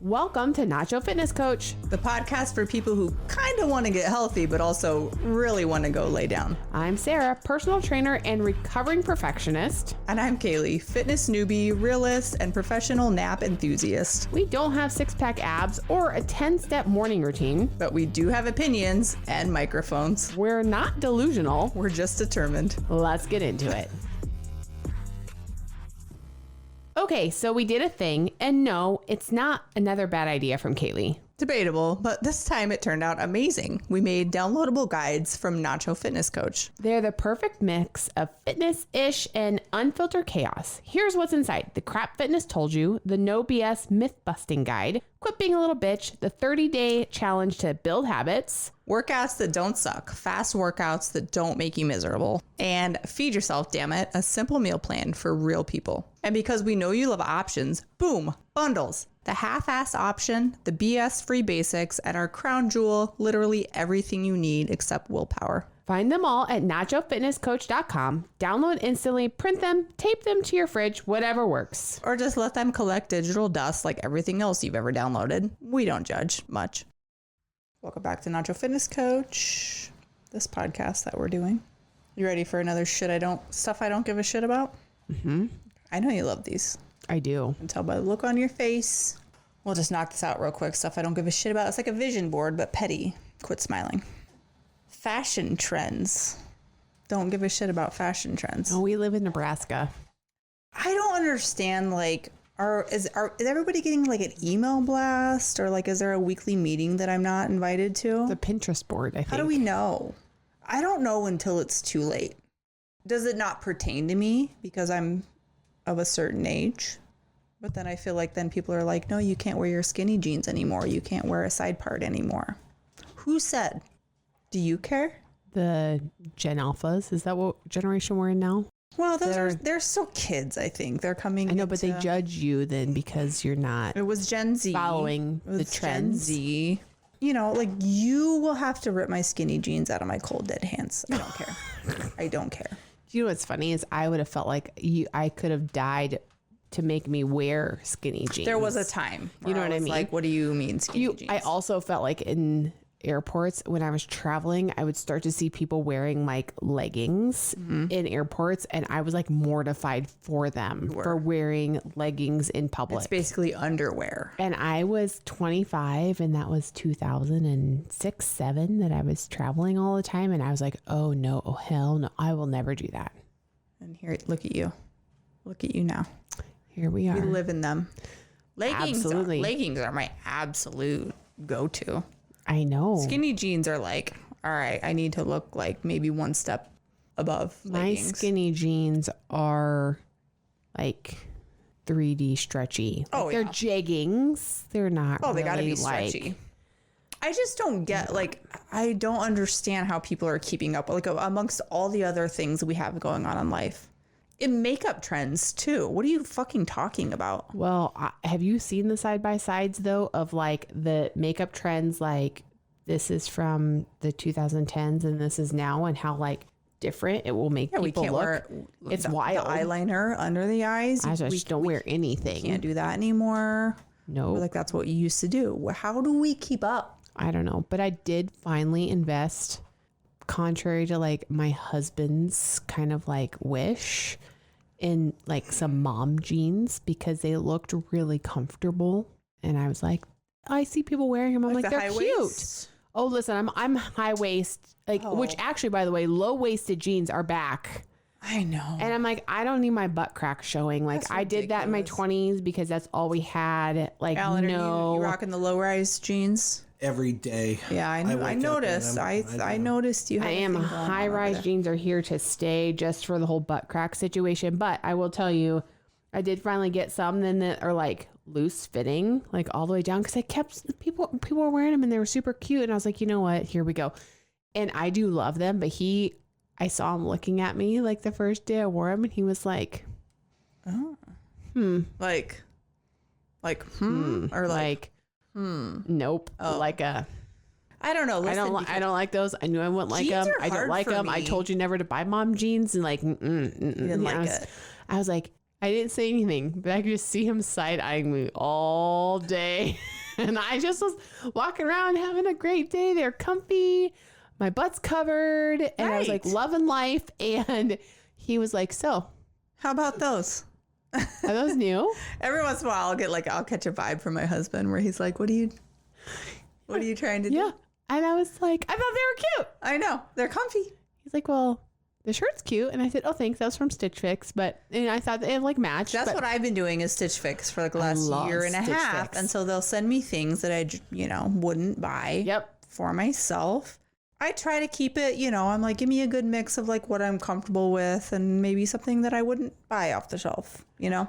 Welcome to Nacho Fitness Coach, the podcast for people who kind of want to get healthy, but also really want to go lay down. I'm Sara, personal trainer and recovering perfectionist. And I'm Caleigh, fitness newbie, realist, and professional nap enthusiast. We don't have six-pack abs or a 10-step morning routine. But we do have opinions and microphones. We're not delusional. We're just determined. Let's get into it. Okay, so we did a thing, and no, it's not another bad idea from Caleigh. Debatable, but this time it turned out amazing. We made downloadable guides from Nacho Fitness Coach. They're the perfect mix of fitness-ish and unfiltered chaos. Here's what's inside. The Crap Fitness Told You, the No BS Myth-Busting Guide, Quit Being a Little Bitch, the 30-Day Challenge to Build Habits, Workouts that don't suck, fast workouts that don't make you miserable, and Feed Yourself, damn it, a simple meal plan for real people. And because we know you love options, boom, bundles. The half-ass option, the BS-free basics, and our crown jewel, literally everything you need except willpower. Find them all at nachofitnesscoach.com. Download instantly, print them, tape them to your fridge, whatever works. Or just let them collect digital dust like everything else you've ever downloaded. We don't judge much. Welcome back to Nacho Fitness Coach, this podcast that we're doing. You ready for another stuff I don't give a shit about? Mm-hmm. I know you love these. I do. I can tell by the look on your face. We'll just knock this out real quick. Stuff I don't give a shit about. It's like a vision board, but petty. Quit smiling. Fashion trends. Don't give a shit about fashion trends. Oh, we live in Nebraska. I don't understand, like, is everybody getting like an email blast, or like is there a weekly meeting that I'm not invited to? The Pinterest board, I think. How do we know? I don't know until it's too late. Does it not pertain to me because I'm of a certain age? But then I feel like then people are like, no, you can't wear your skinny jeans anymore. You can't wear a side part anymore. Who said? Do you care? The Gen Alphas. Is that what generation we're in now? Well, they're still kids, I think. They're coming. I know, but they judge you then because you're not. It was Gen Z. Following the trends. Gen Z. You know, like, you will have to rip my skinny jeans out of my cold, dead hands. I don't care. I don't care. You know what's funny is I would have felt like I could have died to make me wear skinny jeans. There was a time. You know what I mean? Like, what do you mean skinny jeans? I also felt like in airports when I was traveling, I would start to see people wearing like leggings in airports, and I was like mortified for them for wearing leggings in public. It's basically underwear. And I was 25, and that was 2006, 7 that I was traveling all the time, and I was like, oh no, oh hell no, I will never do that. And here, look at you. Look at you now. Here we are. We live in them. Leggings are my absolute go-to. I know. Skinny jeans are like, all right, I need to look like maybe one step above leggings. My skinny jeans are like 3D stretchy. Like they're jeggings. They're not. Oh, they really gotta be stretchy. I just don't get, like, I don't understand how people are keeping up, like, amongst all the other things we have going on in life. In makeup trends too. What are you fucking talking about? Well, have you seen the side-by-sides though of like the makeup trends? Like this is from the 2010s and this is now, and how like different it will make people look. It's wild. The eyeliner under the eyes. I just don't wear anything. Can't do that anymore. No. Like that's what you used to do. How do we keep up? I don't know, but I did finally invest, contrary to like my husband's kind of like wish, in like some mom jeans because they looked really comfortable. And I was like, I see people wearing them. I'm like they're cute. Waist? Oh, listen, I'm high waist, like, which actually, by the way, low waisted jeans are back. I know. And I'm like, I don't need my butt crack showing. Like I did that in my 20s because that's all we had. Like, Alan, no. Are you rocking the low rise jeans? Every day. Yeah, I noticed. I noticed you. I am. High rise jeans are here to stay, just for the whole butt crack situation. But I will tell you, I did finally get some then that are like loose fitting, like all the way down, because I kept people were wearing them and they were super cute, and I was like, you know what? Here we go. And I do love them, but I saw him looking at me like the first day I wore them, and he was like, oh, like, or like. Nope. Like I don't know. Listen, I don't like those. I knew I wouldn't like them. I don't like them. I told you never to buy mom jeans, and like, you didn't like it. I was like, I didn't say anything, but I could just see him side-eyeing me all day. And I just was walking around having a great day. They're comfy. My butt's covered. And I was like loving life. And he was like, so. How about those? Are those new? Every once in a while I'll catch a vibe from my husband where he's like, what are you trying to do? Yeah. And I was like, I thought they were cute. I know. They're comfy. He's like, well, the shirt's cute. And I said, oh, thanks. That was from Stitch Fix. But and I thought they like matched. That's what I've been doing is Stitch Fix for like the last year and a half. Fix. And so they'll send me things that I, wouldn't buy for myself. I try to keep it, I'm like, give me a good mix of like what I'm comfortable with and maybe something that I wouldn't buy off the shelf, So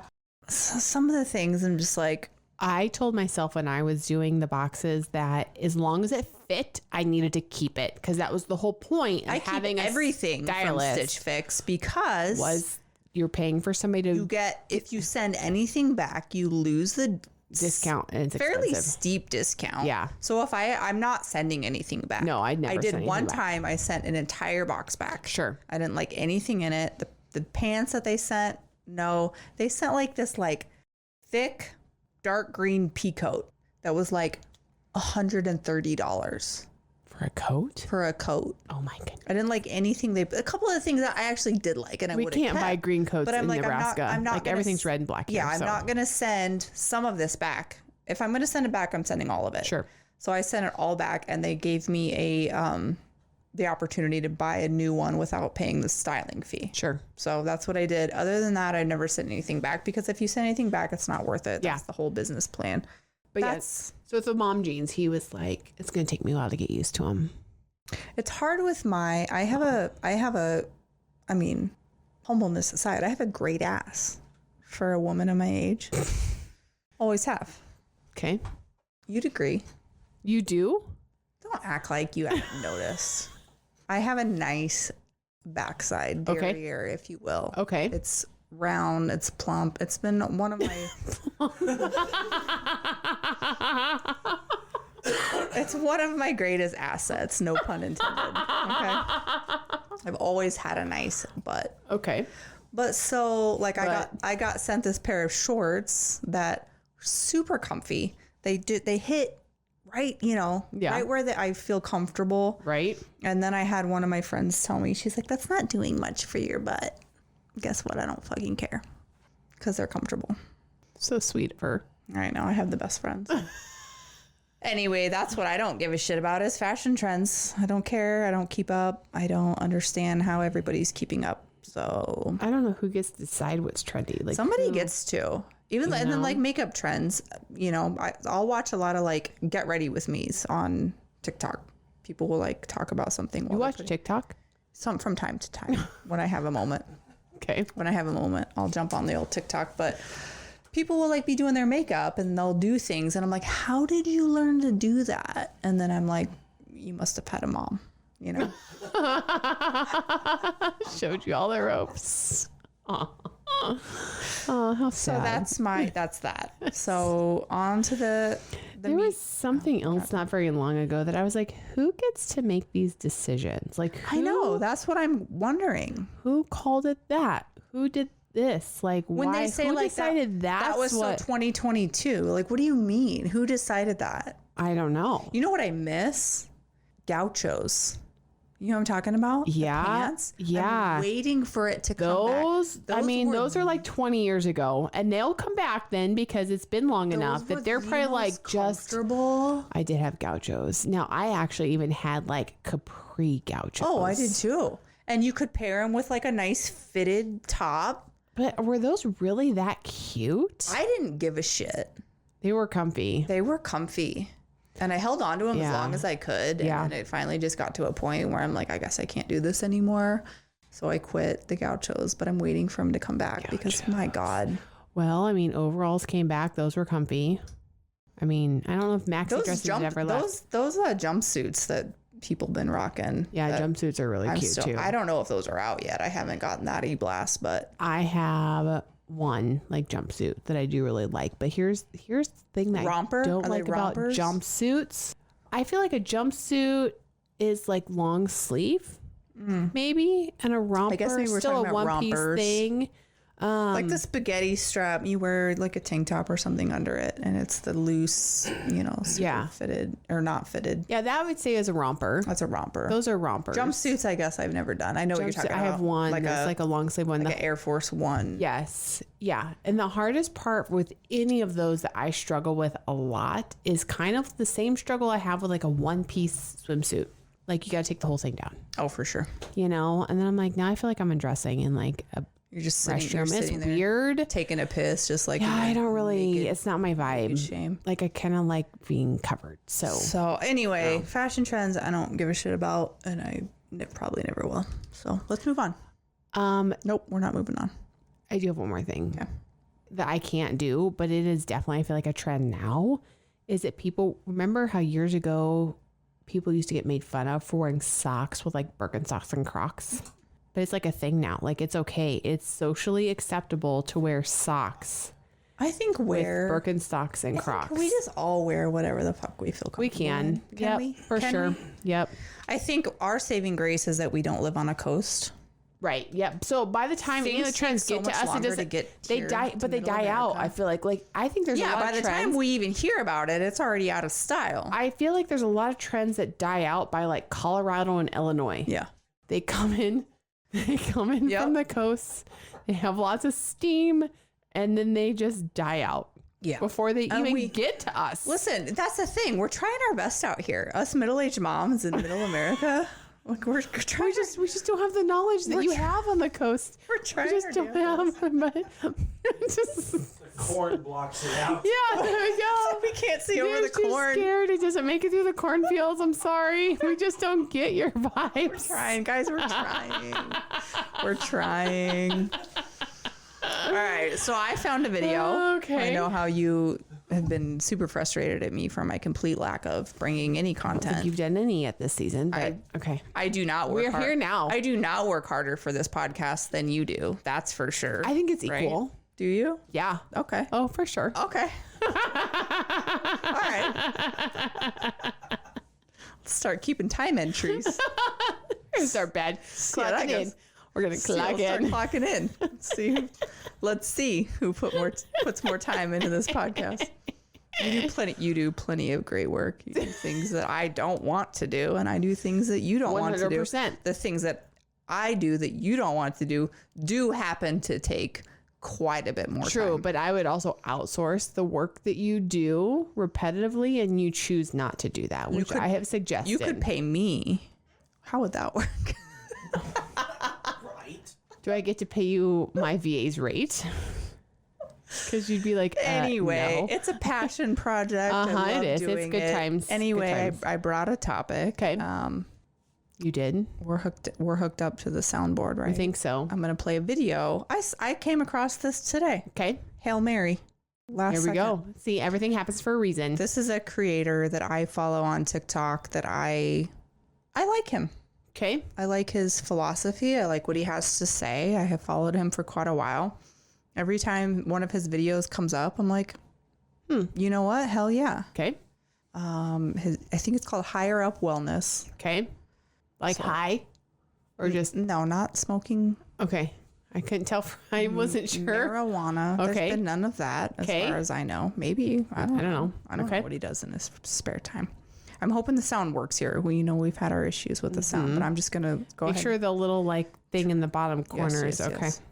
some of the things I'm just like. I told myself when I was doing the boxes that as long as it fit, I needed to keep it because that was the whole point of having everything from Stitch Fix because you're paying for somebody to if you send anything back, you lose the discount and it's fairly expensive. Steep discount. Yeah. So if I'm not sending anything back. No, I did one time. I sent an entire box back. Sure. I didn't like anything in it. The pants that they sent, no, they sent like this like thick dark green pea coat that was like $130 for a coat. Oh my goodness! I didn't like anything. A couple of the things that I actually did like, and we can't buy green coats in Nebraska. I'm not like everything's red and black. Yeah, I'm not gonna send some of this back. If I'm gonna send it back, I'm sending all of it. Sure. So I sent it all back, and they gave me the opportunity to buy a new one without paying the styling fee. Sure. So that's what I did. Other than that, I never sent anything back because if you send anything back, it's not worth it. That's the whole business plan. But yes, so with the mom jeans, he was like, it's going to take me a while to get used to them. It's hard with I mean, humbleness aside, I have a great ass for a woman of my age. Always have. Okay. You'd agree. You do? Don't act like you haven't noticed. I have a nice backside derriere, if you will. Okay. It's round. It's plump. It's been one of my... It's one of my greatest assets. No pun intended. Okay. I've always had a nice butt. Okay. But so like I got sent this pair of shorts that were super comfy. They hit right, right where I feel comfortable. Right. And then I had one of my friends tell me, she's like, that's not doing much for your butt. Guess what? I don't fucking care because they're comfortable. So sweet of her. I know. I have the best friends. Anyway, that's what I don't give a shit about is fashion trends. I don't care. I don't keep up. I don't understand how everybody's keeping up. So I don't know who gets to decide what's trendy. Like somebody gets to. And then like makeup trends, I'll watch a lot of like get ready with me's on TikTok. People will like talk about something. You watch TikTok? Some from time to time when I have a moment. Okay. When I have a moment, I'll jump on the old TikTok. But people will like be doing their makeup and they'll do things. And I'm like, how did you learn to do that? And then I'm like, you must have had a mom, Showed you all the ropes. Oh, how sad. So that's that. So on to the there was something else not very long ago that I was like, who gets to make these decisions? Like, I know, that's what I'm wondering. Who called it that? Who did this? Like, when why? They say who like decided that was so 2022. Like, what do you mean? Who decided that? I don't know. You know what I miss? Gauchos. You know what I'm talking about? Yeah. The pants? Yeah. I'm waiting for it to come back. Those are like 20 years ago and they'll come back then because it's been long enough that they're probably like just comfortable. I did have gauchos. Now I actually even had like capri gauchos. Oh, I did too. And you could pair them with like a nice fitted top. But were those really that cute? I didn't give a shit. They were comfy. And I held on to them as long as I could. And then it finally just got to a point where I'm like, I guess I can't do this anymore. So I quit the gauchos, but I'm waiting for them to come back because my God. Well, I mean, overalls came back. Those were comfy. I mean, I don't know if maxi dresses ever left. Those jumpsuits that people been rocking. Yeah, jumpsuits are really cute too. I don't know if those are out yet. I haven't gotten that e-blast, but. I have one like jumpsuit that I do really like, but here's the thing that I don't like about jumpsuits. I feel like a jumpsuit is like long sleeve maybe, and a romper is still a one piece thing. Like the spaghetti strap, you wear like a tank top or something under it, and it's the loose, super fitted or not fitted. Yeah, that I would say is a romper. That's a romper. Those are rompers. Jumpsuits, I guess I've never done. I know what you're talking about. I have one that's like a long sleeve one. Like an Air Force One. Yes. Yeah. And the hardest part with any of those that I struggle with a lot is kind of the same struggle I have with like a one-piece swimsuit. Like you got to take the whole thing down. Oh, for sure. And then I'm like, now I feel like I'm undressing in like a You're just sitting it's there weird. Taking a piss, just like I don't really. It's not my vibe. Shame. Like I kind of like being covered. So anyway, fashion trends I don't give a shit about, and I probably never will. So let's move on. Nope, we're not moving on. I do have one more thing that I can't do, but it is definitely I feel like a trend now. Is that people remember how years ago people used to get made fun of for wearing socks with like Birkenstocks and Crocs? But it's like a thing now. Like it's okay. It's socially acceptable to wear socks. I think with Birkenstocks and Crocs. Can we just all wear whatever the fuck we feel comfortable? We can. Can we? For sure. Yep. I think our saving grace is that we don't live on a coast. Right. Yep. So by the time any of the trends get to us, it doesn't. They die, but they die out. I feel like I think there's a lot of trends. Yeah. By the time we even hear about it, it's already out of style. I feel like there's a lot of trends that die out by like Colorado and Illinois. Yeah. They come in. They come in from the coast. They have lots of steam, and then they just die out. Yeah. Before they even get to us. Listen, that's the thing. We're trying our best out here. Us middle-aged moms in middle America. Like we're trying. We just don't have the knowledge that you have on the coast. We're trying. We just don't have. But just the corn blocks it out. Yeah, there we go. So we can't see over the corn. Scared it doesn't make it through the cornfields. I'm sorry. We just don't get your vibes. We're trying, guys. We're trying. We're trying. All right. So I found a video. Okay. I know how you have been super frustrated at me for my complete lack of bringing any content. I don't think you've done any yet this season. But okay. I do not work hard. We're here now. I do not work harder for this podcast than you do. That's for sure. I think it's equal. Right? Do you? Yeah. Okay. Oh, for sure. Okay. All right. Let's start keeping time entries. We're gonna start clocking in. We're gonna clock in. Start clocking in. Let's see who puts more time into this podcast. You do plenty of great work. You do things that I don't want to do, and I do things that you don't want to do. 100%. The things that I do that you don't want to do happen to take quite a bit more time. True, but I would also outsource the work that you do repetitively, and you choose not to do that, which I have suggested. You could pay me. How would that work? Right. Do I get to pay you my VA's rate? Because you'd be like, anyway, no. It's a passion project. It is. It's good times. Anyway, good times. I brought a topic. Okay. You did? We're hooked up to the soundboard, right? I think so. I'm going to play a video. I came across this today. Okay. Hail Mary. Here we go. See, everything happens for a reason. This is a creator that I follow on TikTok that I like him. Okay. I like his philosophy. I like what he has to say. I have followed him for quite a while. Every time one of his videos comes up, I'm like, you know what? Hell yeah. Okay. I think it's called Higher Up Wellness. Okay. Like high? Or just... No, not smoking. Okay. I couldn't tell. I wasn't sure. Marijuana. Okay. There's been none of that as far as I know. Maybe. I don't know. I don't know what he does in his spare time. I'm hoping the sound works here. We've had our issues with the sound, but I'm just going to go ahead. Make sure the little thing in the bottom corner is okay. Yes.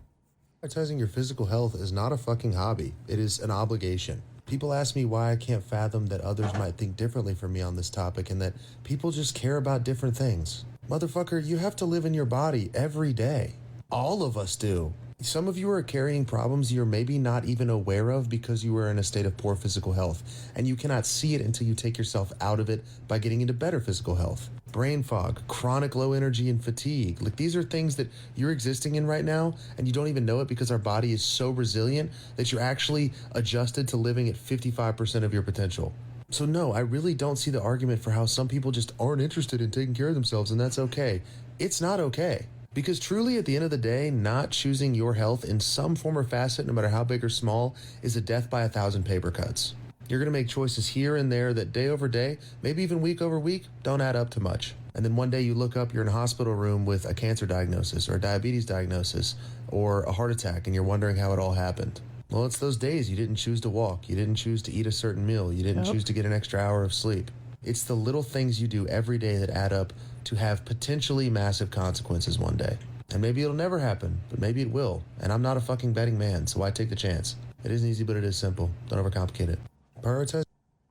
Prioritizing your physical health is not a fucking hobby. It is an obligation. People ask me why I can't fathom that others might think differently from me on this topic and that people just care about different things. Motherfucker, you have to live in your body every day. All of us do. Some of you are carrying problems you're maybe not even aware of because you are in a state of poor physical health, and you cannot see it until you take yourself out of it by getting into better physical health. Brain fog, chronic low energy, and fatigue. Like, these are things that you're existing in right now, and you don't even know it because our body is so resilient that you're actually adjusted to living at 55% of your potential. So no, I really don't see the argument for how some people just aren't interested in taking care of themselves, and that's okay. It's not okay. Because truly, at the end of the day, not choosing your health in some form or facet, no matter how big or small, is a death by 1,000 paper cuts. You're going to make choices here and there that day over day, maybe even week over week, don't add up to much. And then one day you look up, you're in a hospital room with a cancer diagnosis or a diabetes diagnosis or a heart attack, and you're wondering how it all happened. Well, it's those days you didn't choose to walk. You didn't choose to eat a certain meal. You didn't choose to get an extra hour of sleep. It's the little things you do every day that add up to have potentially massive consequences one day. And maybe it'll never happen, but maybe it will. And I'm not a fucking betting man, so I take the chance. It isn't easy, but it is simple. Don't overcomplicate it. Prioritize.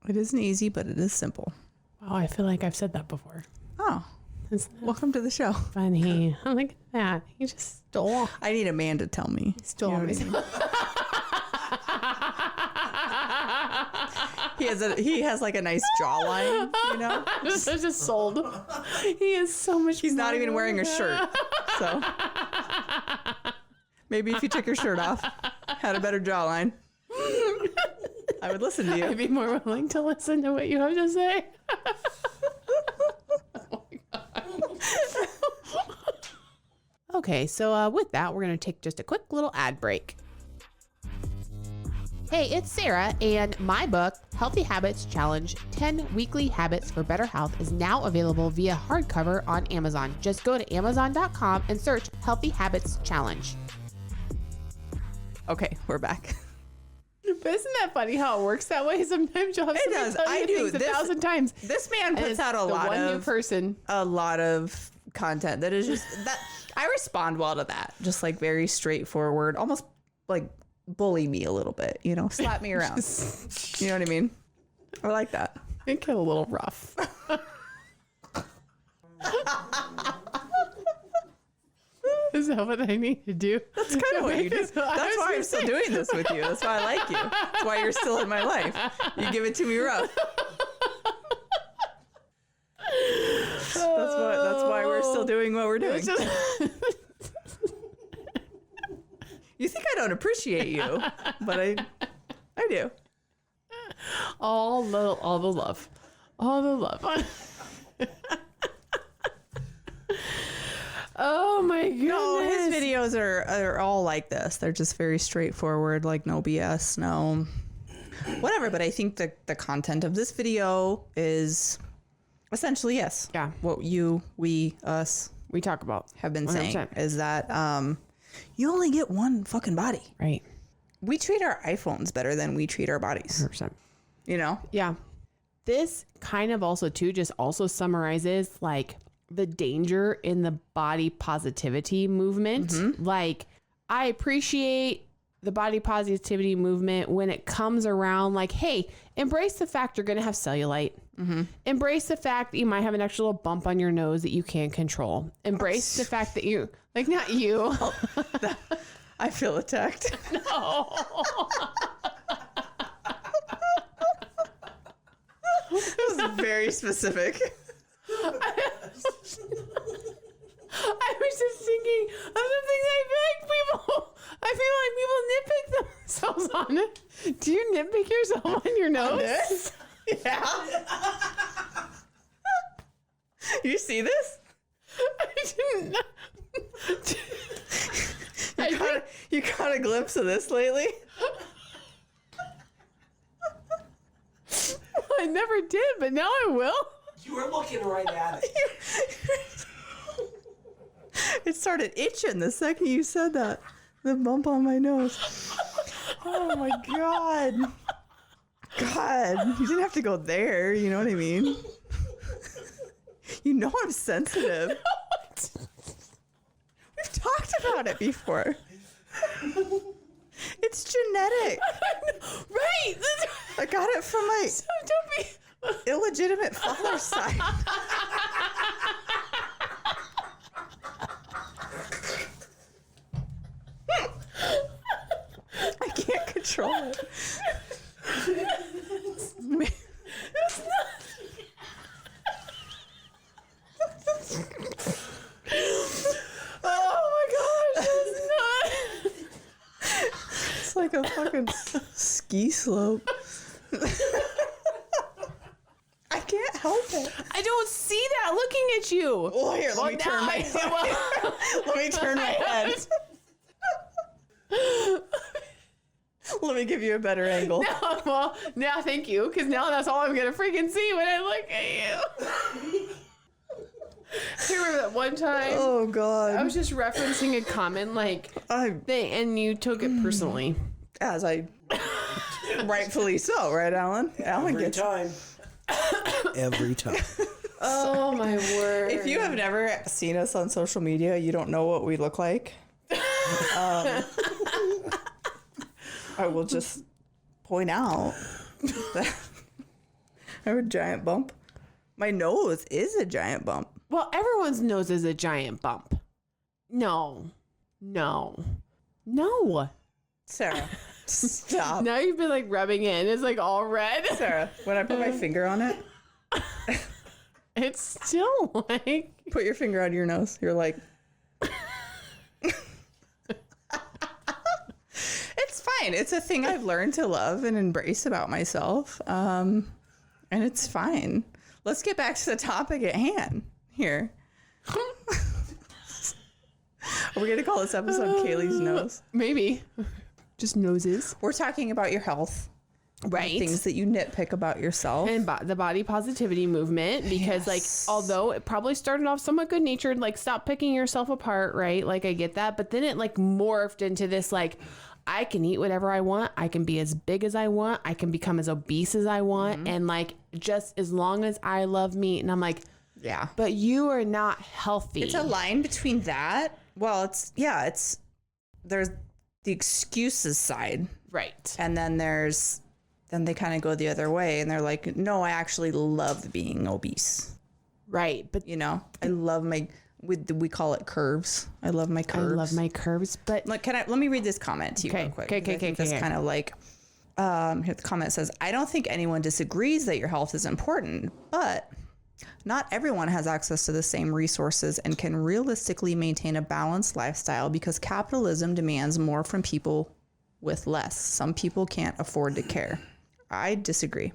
It isn't easy, but it is simple. Oh, I feel like I've said that before. Oh, welcome to the show. Funny. I'm like that. He just stole. I need a man to tell me. Stole me. He has like a nice jawline, you know? just sold. He is so much. He's not even wearing a shirt. So maybe if you took your shirt off, had a better jawline, I would listen to you. I'd be more willing to listen to what you have to say. Oh my God. Okay, so with that, we're going to take just a quick little ad break. Hey, it's Sarah, and my book, Healthy Habits Challenge 10 Weekly Habits for Better Health, is now available via hardcover on Amazon. Just go to Amazon.com and search Healthy Habits Challenge. Okay, we're back. But isn't that funny how it works that way? Sometimes you'll have It somebody does. tell you I do. things 1,000 times. This man And puts it's out the one new person. a lot of content that is just that I respond well to that. Just like very straightforward, almost like bully me a little bit, you know, slap me around. You know what I mean? I like that. It get a little rough. Is that what I need to do? That's kind of what you do. That's why I'm still doing this with you. That's why I like you. That's why you're still in my life. You give it to me rough. That's why we're still doing what we're doing. You think I don't appreciate you, but I do. All the love. All the love. Oh my goodness. No, his videos are all like this. They're just very straightforward, like no BS, no whatever. But I think the content of this video is essentially, yes. Yeah. What we talk about have been 100%. saying is that you only get one fucking body. Right. We treat our iPhones better than we treat our bodies. 100%. You know? Yeah. This kind of also too just also summarizes like the danger in the body positivity movement. Mm-hmm. Like, I appreciate the body positivity movement when it comes around like, hey, embrace the fact you're going to have cellulite. Mm-hmm. Embrace the fact that you might have an extra little bump on your nose that you can't control. Embrace the fact that you, like, not you. I feel attacked. No. This is very specific. I was just thinking of the things I feel like people nitpick themselves on it. Do you nitpick yourself on your nose? This? Yeah. You see this? I didn't know. You caught a glimpse of this lately? I never did, but now I will. You were looking right at it. It started itching the second you said that. The bump on my nose. Oh my God. God, you didn't have to go there. You know what I mean? You know I'm sensitive. We've talked about it before. It's genetic. Right. I got it from my So don't be. illegitimate father's side. I can't control it. It's not. Oh my gosh, it's not. It's like a fucking ski slope. I can't help it. I don't see that looking at you. Oh, here, let me turn my head. Let me turn my head. Let me give you a better angle. No, well, now thank you, because now that's all I'm gonna freaking see when I look at you. I remember that one time. Oh God. I was just referencing a common thing, and you took it personally. As I rightfully so, right, Alan? Alan Every gets time. Every time. Oh my word! If you have never seen us on social media, you don't know what we look like. I will just point out that I have a giant bump. My nose is a giant bump. Well, everyone's nose is a giant bump. No. Sarah, stop. Now you've been rubbing it. It's all red. Sarah, when I put my finger on it, It's still put your finger on your nose. You're like, it's fine. It's a thing I've learned to love and embrace about myself. And it's fine. Let's get back to the topic at hand here. Are we going to call this episode Caleigh's Nose? maybe just noses, We're talking about your health. right? Things that you nitpick about yourself. And the body positivity movement, because Yes. although it probably started off somewhat good natured, stop picking yourself apart, right? I get that, but then it morphed into this I can eat whatever I want, I can be as big as I want, I can become as obese as I want, and just as long as I love meat. And I'm yeah. but you are not healthy. It's a line between that. Well, there's the excuses side. right. And then then they kind of go the other way and they're like, no, I actually love being obese. Right, but I love we call it curves. I love my curves. I love my curves, but Let me read this comment to you real quick. Okay. This kind of here the comment says, I don't think anyone disagrees that your health is important, but not everyone has access to the same resources and can realistically maintain a balanced lifestyle because capitalism demands more from people with less. Some people can't afford to care. I disagree.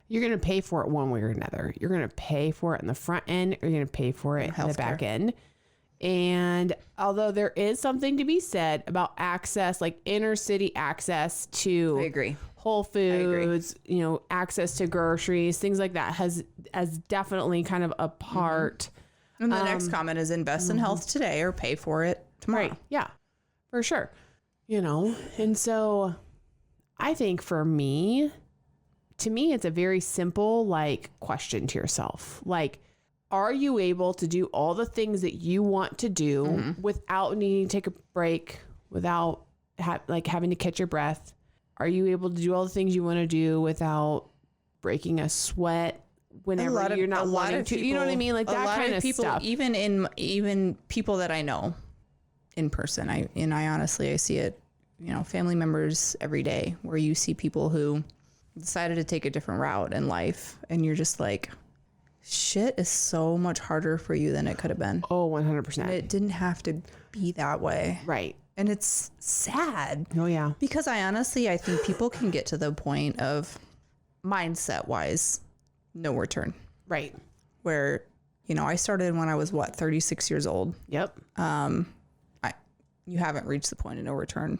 you're going to pay for it one way or another. You're going to pay for it in the front end, or you're going to pay for it in the back end. And although there is something to be said about access, inner city access to I agree. Whole Foods, access to groceries, things like that has definitely kind of a part. And the next comment is invest in health today or pay for it tomorrow. Right. Yeah, for sure. And so I think to me, it's a very simple, question to yourself. Are you able to do all the things that you want to do without needing to take a break, without having to catch your breath? Are you able to do all the things you want to do without breaking a sweat whenever you're not wanting to? You know what I mean? That kind of people, stuff. Even people that I know in person, I honestly, I see it, family members every day where you see people who decided to take a different route in life and you're just shit is so much harder for you than it could have been. Oh, 100%. It didn't have to be that way. Right. And it's sad. Oh, yeah. Because I think people can get to the point of mindset wise, no return. Right. Where, I started when I was 36 years old. Yep. You haven't reached the point of no return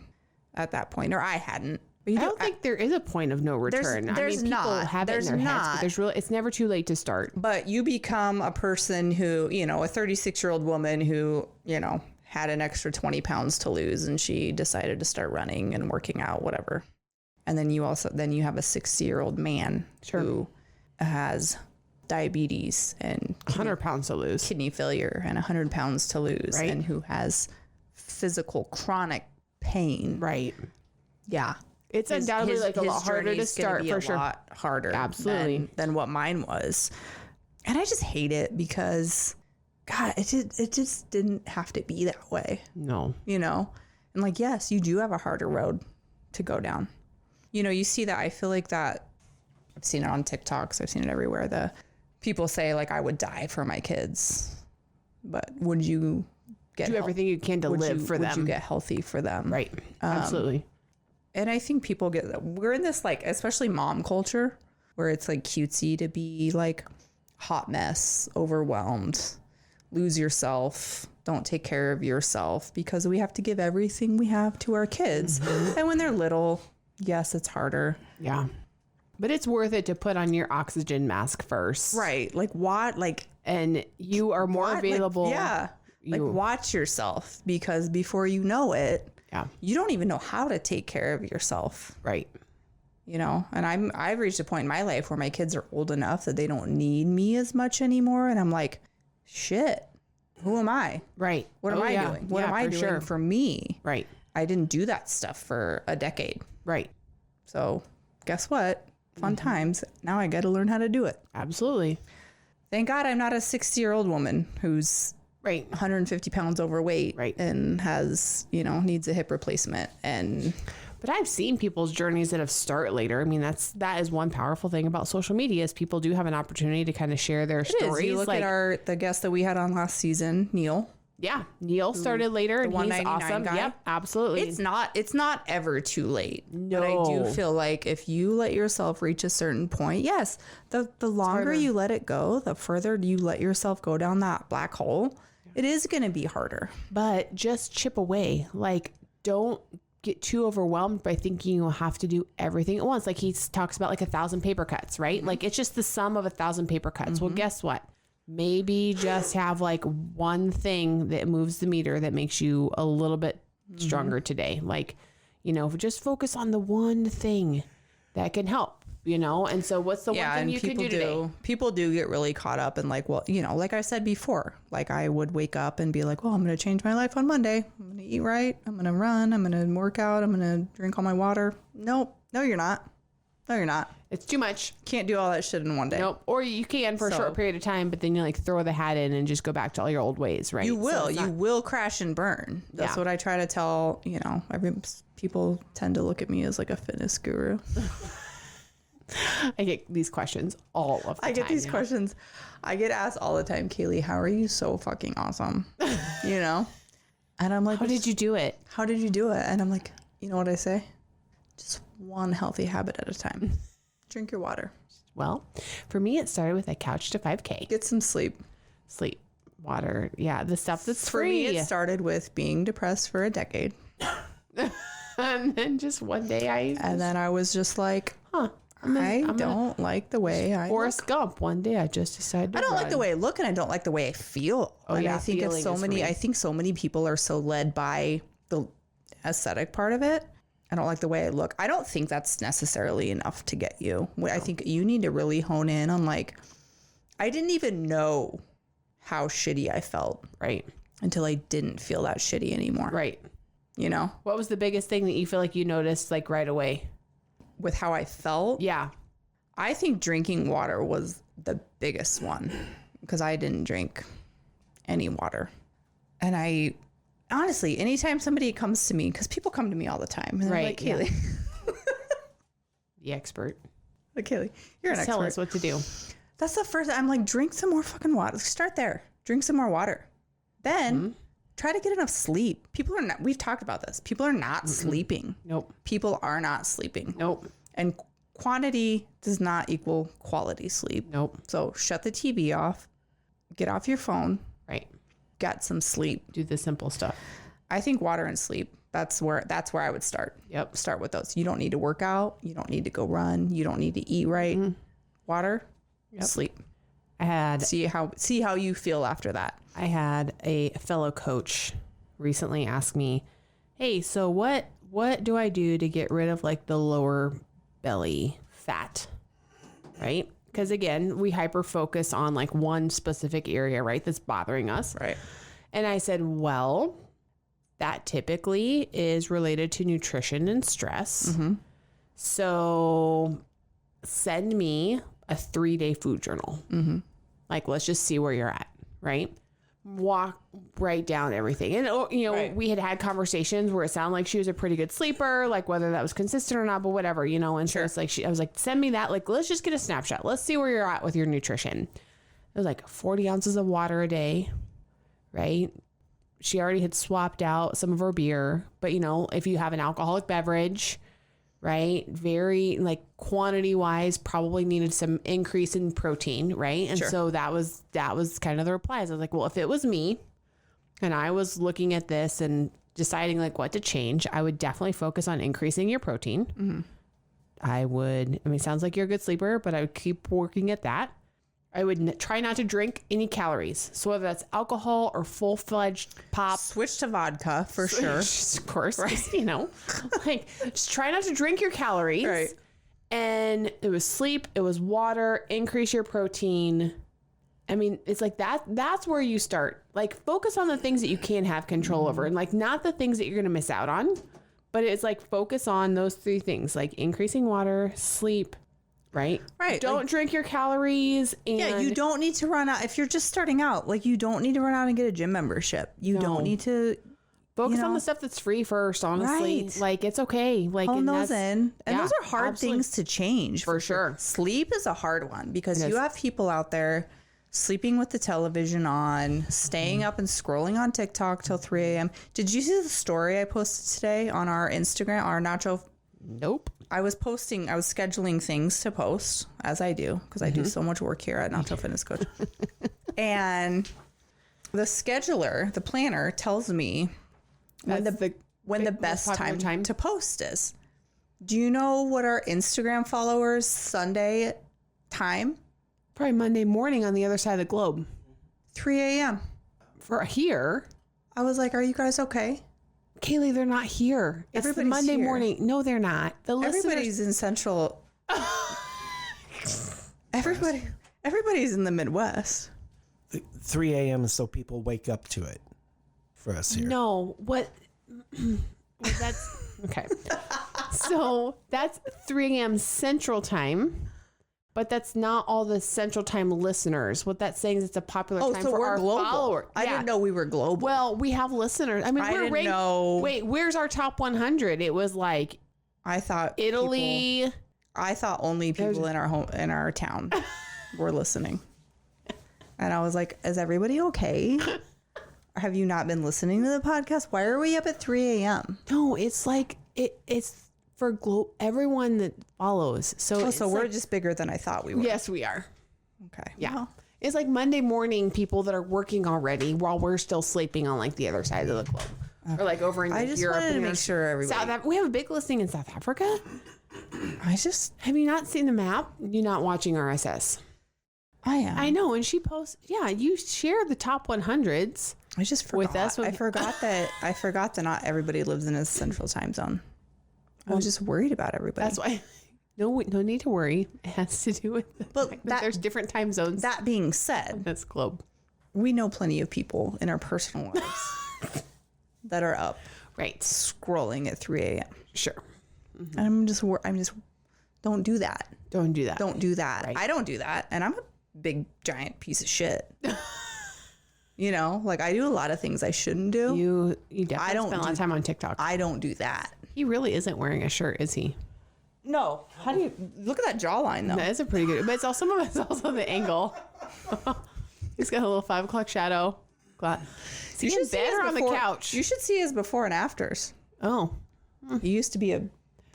at that point, or I hadn't. But I don't think there is a point of no return. There's people not. have it in their heads, but it's never too late to start. But you become a person who, a 36-year-old woman who, had an extra 20 pounds to lose and she decided to start running and working out, whatever. And then you have a 60-year-old man who has diabetes and 100 pounds to lose, kidney failure and 100 pounds to lose, right? And who has physical chronic pain. Right. Yeah. It's undoubtedly a lot harder to start, for sure. A lot harder, absolutely, than what mine was, and I just hate it because, God, it just didn't have to be that way. No, and yes, you do have a harder road to go down. You see that. I feel like that. I've seen it on TikToks. I've seen it everywhere. The people say I would die for my kids, but would you do everything you can to live for them? Would you get healthy for them? Right. Absolutely. And I think we're in this especially mom culture where it's cutesy to be hot mess, overwhelmed, lose yourself, don't take care of yourself because we have to give everything we have to our kids. And when they're little, Yes, it's harder. Yeah. But it's worth it to put on your oxygen mask first. Right. Like what? Like, And you are more what? available. Like, yeah. Like watch yourself, because before you know it, you don't even know how to take care of yourself. Right. You know, and I've reached a point in my life where my kids are old enough that they don't need me as much anymore. And I'm like, shit, who am I? Right. What am I doing? What am I doing for me? Right. I didn't do that stuff for a decade. Right. So guess what? Fun times. Now I got to learn how to do it. Absolutely. Thank God I'm not a 60-year-old woman who's 150 pounds overweight and has, you know, needs a hip replacement. But I've seen people's journeys that have started later. I mean, that is one powerful thing about social media is people do have an opportunity to kind of share their stories. You look at the guest that we had on last season, Neil. Yeah, Neil started later, and he's awesome. Guy. Yep, absolutely. It's not ever too late. No, but I do feel like if you let yourself reach a certain point, yes, the longer you let it go, the further you let yourself go down that black hole. It is going to be harder. But just chip away. Like, don't get too overwhelmed by thinking you'll have to do everything at once. Like he talks about like 1,000 paper cuts, right? Mm-hmm. Like it's just the sum of 1,000 paper cuts. Mm-hmm. Well, guess what? Maybe just have like one thing that moves the meter that makes you a little bit stronger today. Like, you know, just focus on the one thing that can help, you know? And so what's the one thing you can do today? People do get really caught up in like, well, you know, like I said before, like I would wake up and be like, well, I'm going to change my life on Monday. I'm going to eat right. I'm going to run. I'm going to work out. I'm going to drink all my water. Nope. No, you're not. No, you're not. It's too much. Can't do all that shit in one day. Nope. Or you can for a short period of time, but then you like throw the hat in and just go back to all your old ways, right? You will. You will crash and burn. That's what I try to tell, you know, people tend to look at me as like a fitness guru. I get these questions all of the time. I get these questions. I get asked all the time, Caleigh, how are you so fucking awesome? You know? And I'm like, how did you do it? How did you do it? And I'm like, you know what I say? Just one healthy habit at a time. Drink your water. Well, for me, it started with a couch to 5K. Get some sleep. Sleep, water. Yeah, the stuff that's for free. For me, it started with being depressed for a decade. And then just one day And then I was just like, I don't like the way I Forrest Gump. One day I just decided to I don't like the way I look, and I don't like the way I feel. Oh, and yeah, I think so many people are so led by the aesthetic part of it. I don't like the way I look. I don't think that's necessarily enough to get you. No. I think you need to really hone in on like, I didn't even know how shitty I felt. Right. Until I didn't feel that shitty anymore. Right. You know? What was the biggest thing that you feel like you noticed like right away? With how I felt? Yeah. I think drinking water was the biggest one because I didn't drink any water. And I honestly, anytime somebody comes to me, because people come to me all the time. And they're like, Caleigh. Yeah. The expert. Like, Caleigh, you're an expert. Tell us what to do. That's the first, I'm like, drink some more fucking water. Start there. Drink some more water. Then try to get enough sleep. People are not, we've talked about this. People are not sleeping. Nope. People are not sleeping. Nope. And quantity does not equal quality sleep. Nope. So shut the TV off. Get off your phone. Right. Get some sleep. Do the simple stuff. I think water and sleep. That's where I would start. Yep. Start with those. You don't need to work out. You don't need to go run. You don't need to eat right. Water, sleep. I had see how you feel after that. I had a fellow coach recently ask me, "Hey, so what do I do to get rid of like the lower belly fat?" Right? Because again, we hyper focus on like one specific area, right? That's bothering us. Right. And I said, well, that typically is related to nutrition and stress. Mm-hmm. So send me a 3-day food journal. Mm-hmm. Like, let's just see where you're at. Right. Write down everything. And, you know, we had conversations where it sounded like she was a pretty good sleeper, like whether that was consistent or not, but whatever, you know. And so it's like, I was like, send me that. Like, let's just get a snapshot. Let's see where you're at with your nutrition. It was like 40 ounces of water a day. Right. She already had swapped out some of her beer, but you know, if you have an alcoholic beverage, right, very like quantity wise, probably needed some increase in protein, right? And so that was kind of the replies. I was like, well, if it was me and I was looking at this and deciding like what to change, I would definitely focus on increasing your protein. It sounds like you're a good sleeper, but I would keep working at that. I would try not to drink any calories. So whether that's alcohol or full-fledged pop. Switch to vodka for sure. Of course, right. You know, like just try not to drink your calories. Right. And it was sleep, it was water, increase your protein. I mean, it's like that's where you start. Like focus on the things that you can have control over and like not the things that you're going to miss out on, but it's like focus on those 3 things, like increasing water, sleep, right? Right. Don't drink your calories. And Yeah, you don't need to run out. If you're just starting out, like you don't need to run out and get a gym membership. You don't need to focus on the stuff that's free first, honestly. Right. Like it's okay. Like hone those in. And those are hard absolutely. things to change. For sure. Sleep is a hard one because you have people out there sleeping with the television on, staying up and scrolling on TikTok till 3 a.m. Did you see the story I posted today on our Instagram, our Nacho? Nope. I was scheduling things to post, as I do, because I do so much work here at Nacho Fitness Coach. And the scheduler, the planner, tells me when the best time to post is. Do you know what our Instagram followers Sunday time? Probably Monday morning on the other side of the globe. 3 a.m. For here. I was like, are you guys okay? Caleigh, they're not here. It's Everybody's Monday here. morning. No, they're not. Everybody's in Central. Everybody's in the Midwest. 3 a.m. is so people wake up to it for us here. No, what? That's okay. So that's 3 a.m. Central Time, but that's not all the Central Time listeners. What that's saying is it's a popular time so for we're our global. followers. I didn't know we were global. Well, we have listeners. I mean, I we're didn't ranked. know. Wait, where's our top 100? It was like I thought Italy. I thought only people in our town were listening. And I was like, is everybody okay? Have you not been listening to the podcast? Why are we up at 3 a.m.? No, it's like it's for everyone that follows. So So we're just bigger than I thought we were. Yes, we are. Okay. Yeah. Well, It's like Monday morning people that are working already while we're still sleeping on like the other side of the globe. Okay. Or like over in I just Europe. wanted to and make sure everybody. we have a big listing in South Africa. Have you not seen the map? You're not watching RSS. I am. I know. And she posts, you share the top 100s. I just forgot. With us, I forgot that not everybody lives in a central time zone. I was just worried about everybody. That's why. No need to worry. It has to do with the fact that there's different time zones. That being said, on this globe. We know plenty of people in our personal lives that are up, right, scrolling at 3 a.m. Sure. Mm-hmm. And I'm just don't do that. Don't do that. Don't do that. Right. I don't do that, and I'm a big giant piece of shit. You know, like I do a lot of things I shouldn't do. You definitely spend a lot of time on TikTok. I don't do that. He really isn't wearing a shirt, is he? No. How do you look at that jawline though? That is a pretty good, but some of it's also the angle. He's got a little 5 o'clock shadow. Is he in bed or on the couch? You should see his before and afters. Oh. He used to be a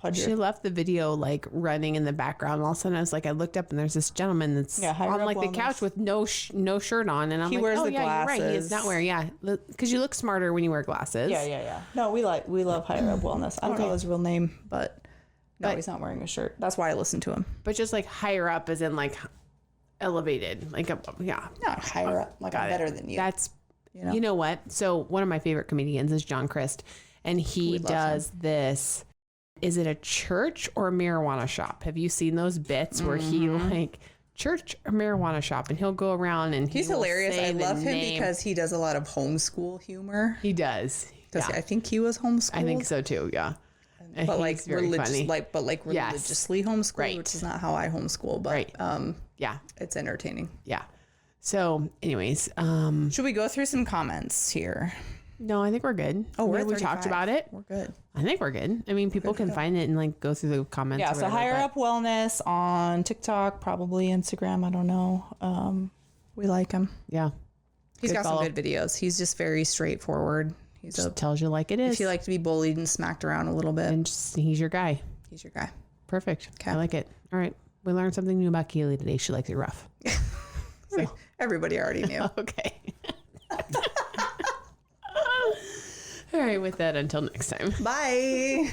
pudger. She left the video like running in the background. All of a sudden, I looked up and there's this gentleman that's on like the couch with no shirt on, and I'm like, wears oh the yeah, glasses. you're right. He is not wearing because you look smarter when you wear glasses. Yeah. No, we love Higher Up Wellness. I don't know his real name, but he's not wearing a shirt. That's why I listen to him. But just like higher up, as in like elevated, like not higher up. Like I'm better than you. That's you know what? So one of my favorite comedians is John Crist, and he does this. Is it a church or a marijuana shop? Have you seen those bits where he like church or marijuana shop, and he'll go around and he's hilarious. I love him because he does a lot of homeschool humor. He does. I think he was homeschooled. I think so too. Yeah. But like religious, funny. religiously homeschooled, which is not how I homeschool. But it's entertaining. Yeah. So, anyways, should we go through some comments here? No, I think we're good. Oh, we talked about it. We're good. I think we're good. I mean, people can find it and like go through the comments. Yeah. So Higher Up Wellness on TikTok, probably Instagram. I don't know. We like him. Yeah. He's got some good videos. He's just very straightforward. He just tells you like it is. If you like to be bullied and smacked around a little bit, and he's your guy. He's your guy. Perfect. Okay. I like it. All right. We learned something new about Caleigh today. She likes it rough. So everybody already knew. Okay. All right, with that, until next time. Bye.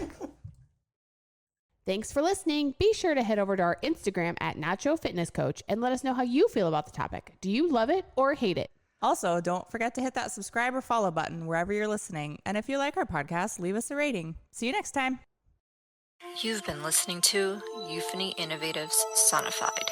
Thanks for listening. Be sure to head over to our Instagram at Nacho Fitness Coach and let us know how you feel about the topic. Do you love it or hate it? Also, don't forget to hit that subscribe or follow button wherever you're listening. And if you like our podcast, leave us a rating. See you next time. You've been listening to Euphony Innovatives Sonified.